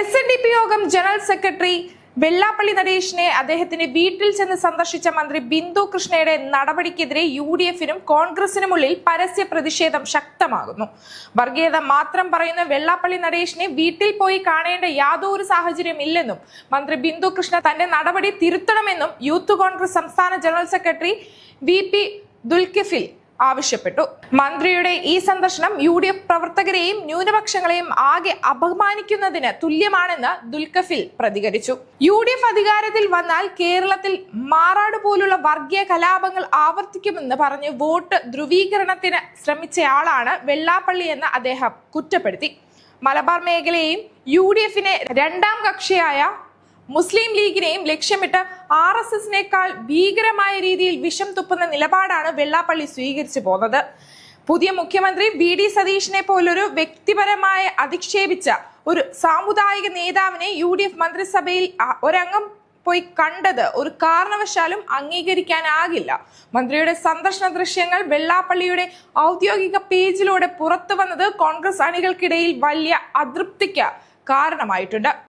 SNDP യോഗം general secretary Vellappally നടേശനെ അദ്ദേഹത്തിന്റെ വീട്ടിൽ ചെന്ന് സന്ദർശിച്ച മന്ത്രി ബിന്ദു കൃഷ്ണയുടെ നടപടിക്കെതിരെ UDF-നും കോൺഗ്രസിനുമുള്ളിൽ പരസ്യ പ്രതിഷേധം ശക്തമാകുന്നു. വർഗീയത മാത്രം പറയുന്ന വെള്ളാപ്പള്ളി നടേശനെ വീട്ടിൽ പോയി കാണേണ്ട യാതൊരു സാഹചര്യമില്ലെന്നും മന്ത്രി ബിന്ദു കൃഷ്ണ തന്റെ നടപടി തിരുത്തണമെന്നും യൂത്ത് കോൺഗ്രസ് സംസ്ഥാന ജനറൽ സെക്രട്ടറി VP ദുൽകിഫിൽ ആവശ്യപ്പെട്ടു. മന്ത്രിയുടെ ഈ സന്ദർശനം UDF പ്രവർത്തകരെയും ന്യൂനപക്ഷങ്ങളെയും ആകെ അപമാനിക്കുന്നതിന് തുല്യമാണെന്ന് ദുൽകിഫിൽ പ്രതികരിച്ചു. UDF അധികാരത്തിൽ വന്നാൽ കേരളത്തിൽ മാറാട് പോലുള്ള വർഗീയ കലാപങ്ങൾ ആവർത്തിക്കുമെന്ന് പറഞ്ഞ് വോട്ട് ധ്രുവീകരണത്തിന് ശ്രമിച്ചയാളാണ് വെള്ളാപ്പള്ളി എന്ന് അദ്ദേഹം കുറ്റപ്പെടുത്തി. മലബാർ മേഖലയെയും UDF-നെ രണ്ടാം കക്ഷിയായ മുസ്ലിം ലീഗിനെയും ലക്ഷ്യമിട്ട് RSS-നേക്കാൾ ഭീകരമായ രീതിയിൽ വിഷം തുപ്പുന്ന നിലപാടാണ് വെള്ളാപ്പള്ളി സ്വീകരിച്ചു പോകുന്നത്. പുതിയ മുഖ്യമന്ത്രി VD സതീശനെ പോലൊരു വ്യക്തിപരമായി അധിക്ഷേപിച്ച ഒരു സാമുദായിക നേതാവിനെ UDF മന്ത്രിസഭയിൽ ഒരംഗം പോയി കണ്ടത് ഒരു കാരണവശാലും അംഗീകരിക്കാനാകില്ല. മന്ത്രിയുടെ സന്ദർശന ദൃശ്യങ്ങൾ വെള്ളാപ്പള്ളിയുടെ ഔദ്യോഗിക പേജിലൂടെ പുറത്തു വന്നത് കോൺഗ്രസ് അണികൾക്കിടയിൽ വലിയ അതൃപ്തിക്ക് കാരണമായിട്ടുണ്ട്.